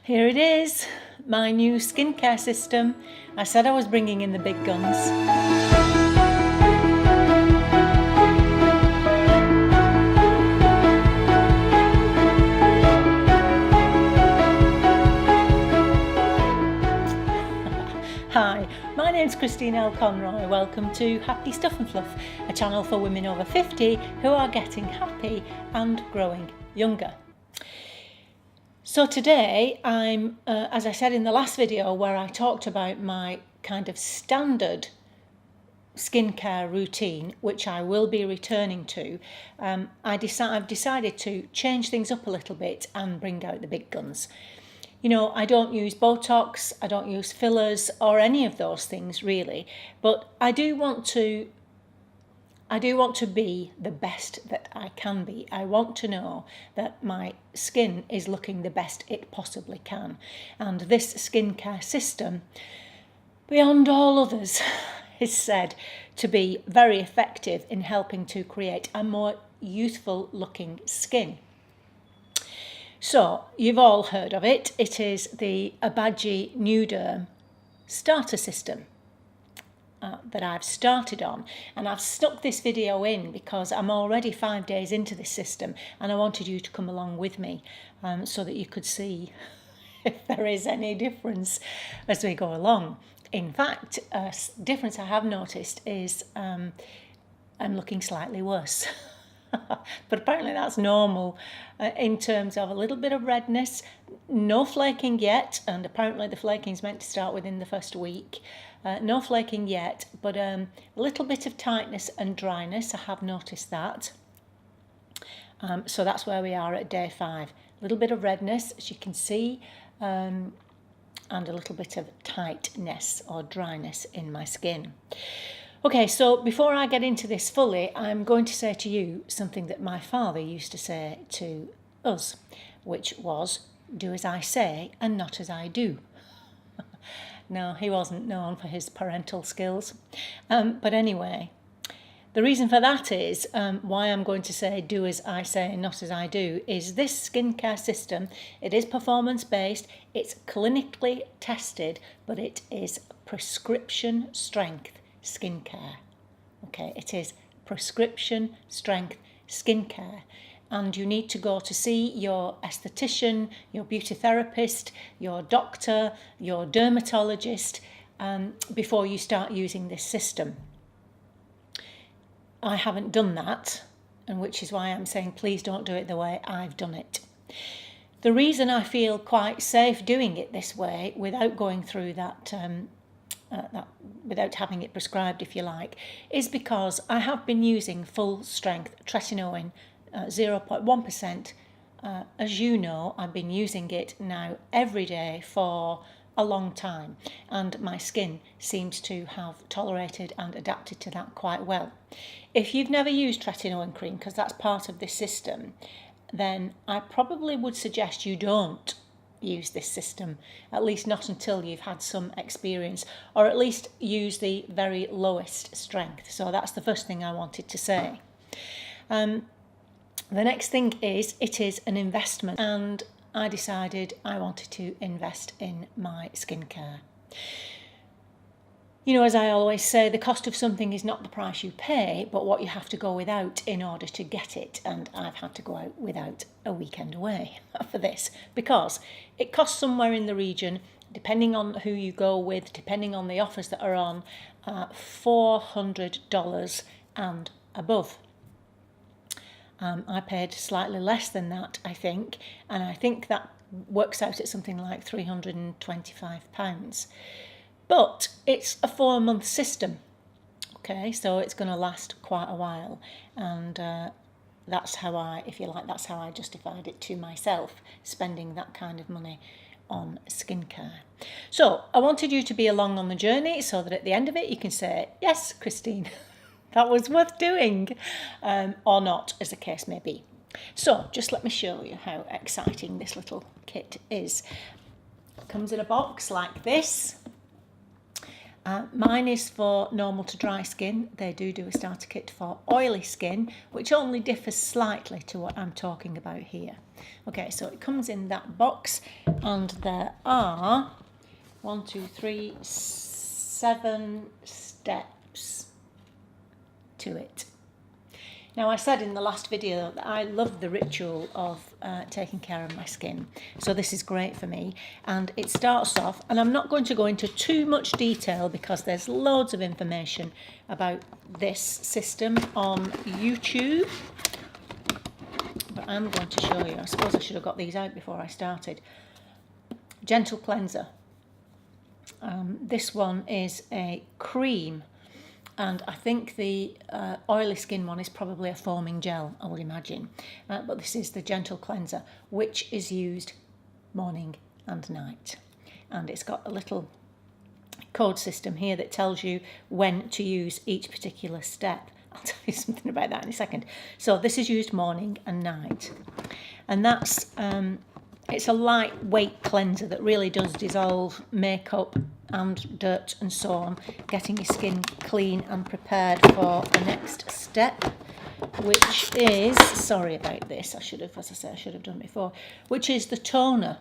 Here it is, my new skincare system. I said I was bringing in the big guns. Hi, my name's Christine L. Conroy. Welcome to Happy Stuff and Fluff, a channel for women over 50 who are getting happy and growing younger. So today I'm, as I said in the last video where I talked about my kind of standard skincare routine, which I will be returning to, I've decided to change things up a little bit and bring out the big guns. You know, I don't use Botox, I don't use fillers or any of those things really, but I do want to be the best that I can be. I want to know that my skin is looking the best it possibly can. And this skincare system, beyond all others, is said to be very effective in helping to create a more youthful looking skin. So, you've all heard of it. It is the Obagi Nu Derm starter system that I've started on, and I've stuck this video in because I'm already 5 days into this system and I wanted you to come along with me so that you could see if there is any difference as we go along. In fact, a difference I have noticed is I'm looking slightly worse. But apparently that's normal in terms of a little bit of redness, no flaking yet, and apparently the flaking is meant to start within the first week. No flaking yet, but a little bit of tightness and dryness, I have noticed that. So that's where we are at day 5. A little bit of redness, as you can see, and a little bit of tightness or dryness in my skin. Okay, so before I get into this fully, I'm going to say to you something that my father used to say to us, which was, do as I say and not as I do. No, he wasn't known for his parental skills. But anyway, the reason for that is why I'm going to say do as I say and not as I do is this skincare system. It is performance-based, it's clinically tested, but it is prescription strength skincare. Okay, it is prescription strength skincare. And you need to go to see your esthetician, your beauty therapist, your doctor, your dermatologist before you start using this system. I haven't done that, and which is why I'm saying please don't do it the way I've done it. The reason I feel quite safe doing it this way without going through that without having it prescribed, if you like, is because I have been using full strength tretinoin 0.1%. As you know, I've been using it now every day for a long time, and my skin seems to have tolerated and adapted to that quite well. If you've never used tretinoin cream, because that's part of this system, then I probably would suggest you don't use this system, at least not until you've had some experience, or at least use the very lowest strength. So that's the first thing I wanted to say. The next thing is it is an investment, and I decided I wanted to invest in my skincare. You know, as I always say, the cost of something is not the price you pay, but what you have to go without in order to get it. And I've had to go out without a weekend away for this because it costs somewhere in the region, depending on who you go with, depending on the offers that are on, $400 and above. I paid slightly less than that, I think, and I think that works out at something like £325. But it's a 4-month system, okay, so it's going to last quite a while, and that's how I justified it to myself, spending that kind of money on skincare. So I wanted you to be along on the journey so that at the end of it you can say, yes, Christine, that was worth doing, or not, as the case may be. So just let me show you how exciting this little kit is. It comes in a box like this. Mine is for normal to dry skin. They do a starter kit for oily skin, which only differs slightly to what I'm talking about here. Okay, so it comes in that box, and there are 7 steps to it. Now, I said in the last video that I love the ritual of taking care of my skin, so this is great for me. And it starts off, and I'm not going to go into too much detail because there's loads of information about this system on YouTube, but I'm going to show you. I suppose I should have got these out before I started. Gentle cleanser. This one is a cream. And I think the oily skin one is probably a foaming gel, I would imagine. But this is the gentle cleanser, which is used morning and night. And it's got a little code system here that tells you when to use each particular step. I'll tell you something about that in a second. So this is used morning and night. And that's, it's a lightweight cleanser that really does dissolve makeup and dirt and so on, getting your skin clean and prepared for the next step, which is, sorry about this, I should have done it before, which is the toner.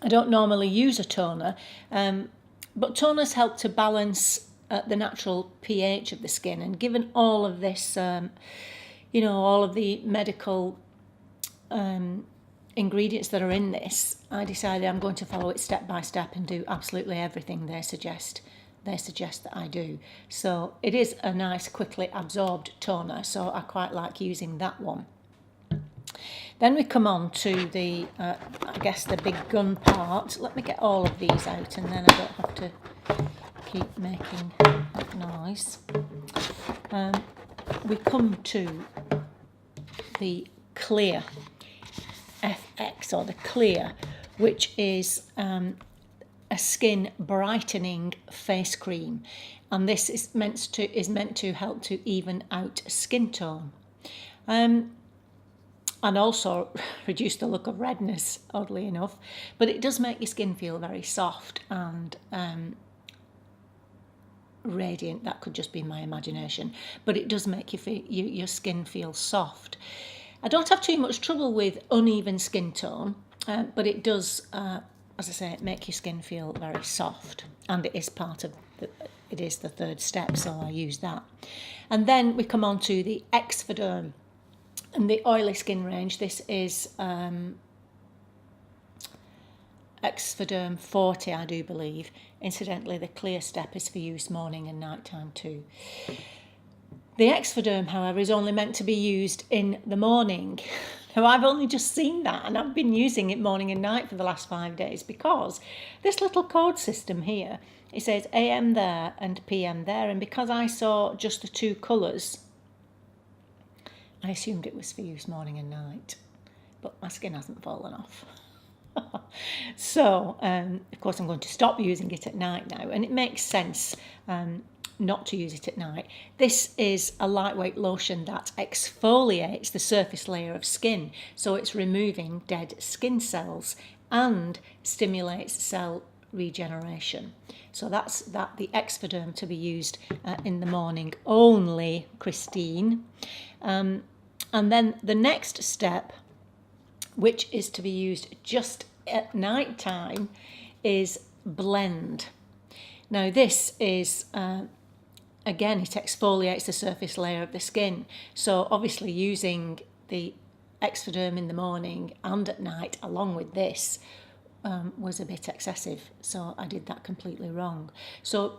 I don't normally use a toner, but toners help to balance the natural pH of the skin, and given all of this, all of the medical ingredients that are in this, I decided I'm going to follow it step by step and do absolutely everything they suggest that I do. So it is a nice quickly absorbed toner, so I quite like using that one. Then we come on to the I guess the big gun part. Let me get all of these out and then I don't have to keep making noise. We come to the clear FX, or the clear, which is a skin brightening face cream, and this is meant to help to even out skin tone, and also reduce the look of redness, oddly enough. But it does make your skin feel very soft and radiant. That could just be my imagination, but it does make your skin feel soft. I don't have too much trouble with uneven skin tone, but it does, as I say, make your skin feel very soft, and it is it is the third step, so I use that. And then we come on to the Exfoliates and the oily skin range. This is Exfoliates 40, I do believe. Incidentally, the clear step is for use morning and night time too. The Exfoliates, however, is only meant to be used in the morning. Now, I've only just seen that, and I've been using it morning and night for the last 5 days, because this little code system here, it says AM there and PM there, and because I saw just the two colours, I assumed it was for use morning and night, but my skin hasn't fallen off. So, of course, I'm going to stop using it at night now, and it makes sense not to use it at night. This is a lightweight lotion that exfoliates the surface layer of skin, so it's removing dead skin cells and stimulates cell regeneration. So that's the Exfoliates to be used in the morning only, Christine. And then the next step, which is to be used just at night time, is blend. Now this is again, it exfoliates the surface layer of the skin. So obviously using the Exfoliates in the morning and at night along with this was a bit excessive. So I did that completely wrong. So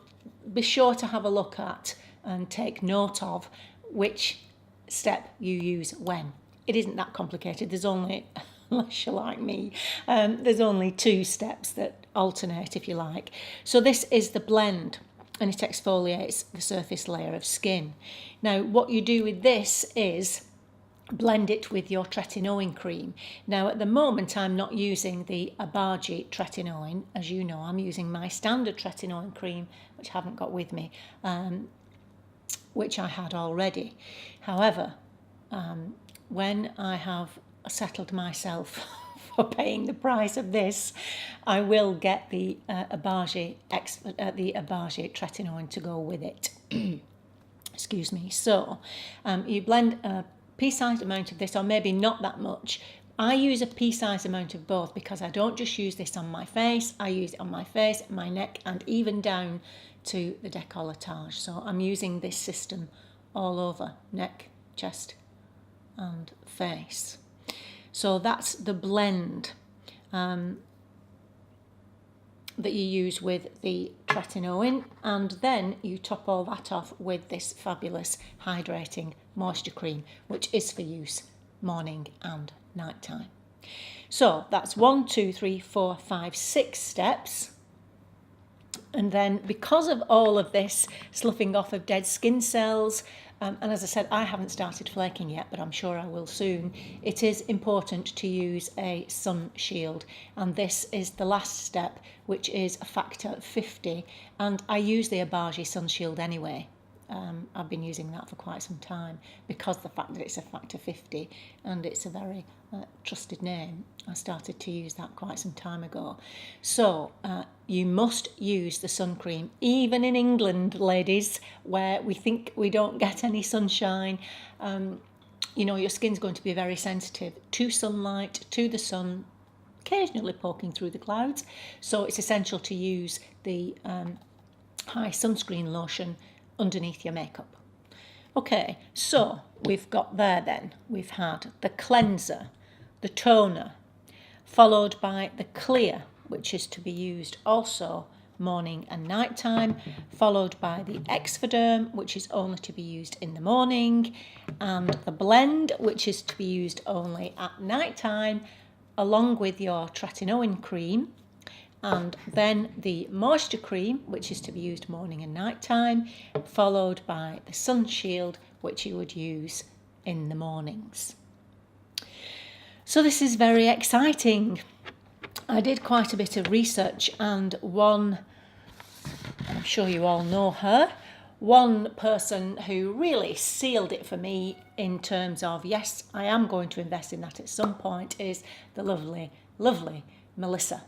be sure to have a look at and take note of which step you use when. It isn't that complicated. There's only, unless you're like me, there's only 2 steps that alternate, if you like. So this is the blend, and it exfoliates the surface layer of skin. Now, what you do with this is blend it with your tretinoin cream. Now, at the moment, I'm not using the Obagi tretinoin. As you know, I'm using my standard tretinoin cream, which I haven't got with me, which I had already. However, when I have settled myself for paying the price of this, I will get the Obagi tretinoin to go with it. Excuse me. So you blend a pea-sized amount of this, or maybe not that much. I use a pea-sized amount of both because I don't just use this on my face. I use it on my face, my neck, and even down to the décolletage. So I'm using this system all over neck, chest, and face. So that's the blend that you use with the tretinoin, and then you top all that off with this fabulous hydrating moisture cream, which is for use morning and night time. So that's 1, 2, 3, 4, 5, 6 steps. And then because of all of this sloughing off of dead skin cells, and as I said, I haven't started flaking yet, but I'm sure I will soon, it is important to use a sun shield. And this is the last step, which is a factor 50. And I use the Obagi sun shield anyway. I've been using that for quite some time because the fact that it's a factor 50 and it's a very trusted name. I started to use that quite some time ago. So you must use the sun cream, even in England, ladies, where we think we don't get any sunshine. You know, your skin's going to be very sensitive to sunlight, to the sun, occasionally poking through the clouds. So it's essential to use the high sunscreen lotion underneath your makeup. Okay, so we've got there then, we've had the cleanser, the toner, followed by the clear, which is to be used also morning and night time, followed by the exfoliate, which is only to be used in the morning, and the blend, which is to be used only at night time, along with your tretinoin cream, and then the moisture cream, which is to be used morning and night time, followed by the sun shield, which you would use in the mornings. So this is very exciting. I did quite a bit of research, and one, I'm sure you all know her, one person who really sealed it for me in terms of, yes, I am going to invest in that at some point, is the lovely, lovely Melissa.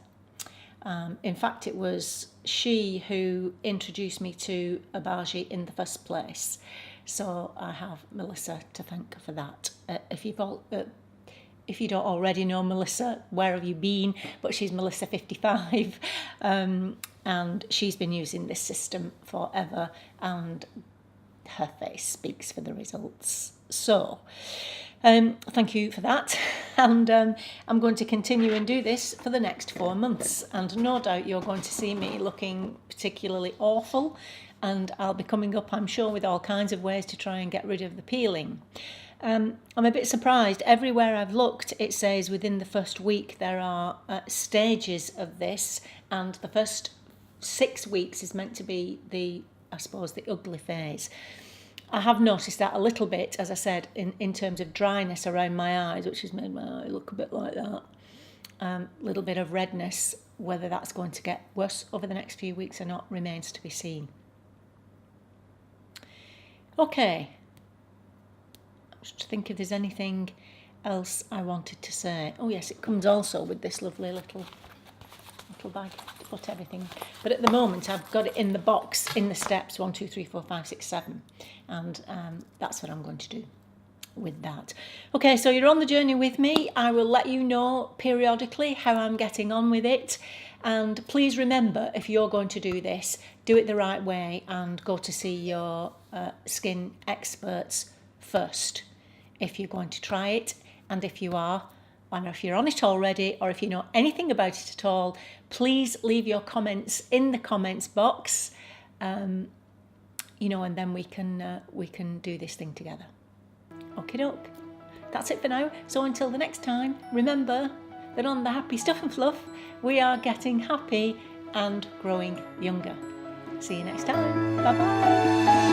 In fact, it was she who introduced me to Obagi in the first place. So I have Melissa to thank for that. If you don't already know Melissa, where have you been? But she's Melissa 55, and she's been using this system forever, and her face speaks for the results. So thank you for that, and I'm going to continue and do this for the next 4 months, and no doubt you're going to see me looking particularly awful, and I'll be coming up, I'm sure, with all kinds of ways to try and get rid of the peeling. I'm a bit surprised. Everywhere I've looked, it says within the first week there are stages of this, and the first 6 weeks is meant to be the ugly phase. I have noticed that a little bit, as I said, in terms of dryness around my eyes, which has made my eye look a bit like that. Little bit of redness. Whether that's going to get worse over the next few weeks or not remains to be seen. Okay. Just to think if there's anything else I wanted to say. Oh yes, it comes also with this lovely little bag to put everything. But at the moment I've got it in the box, in the steps, 1, 2, 3, 4, 5, 6, 7. And that's what I'm going to do with that. Okay, so you're on the journey with me. I will let you know periodically how I'm getting on with it. And please remember, if you're going to do this, do it the right way and go to see your skin experts first if you're going to try it. And if you are, and if you're on it already, or if you know anything about it at all, please leave your comments in the comments box. And then we can do this thing together. Okie doke. That's it for now. So until the next time, remember that on the Happy Stuff and Fluff, we are getting happy and growing younger. See you next time. Bye bye.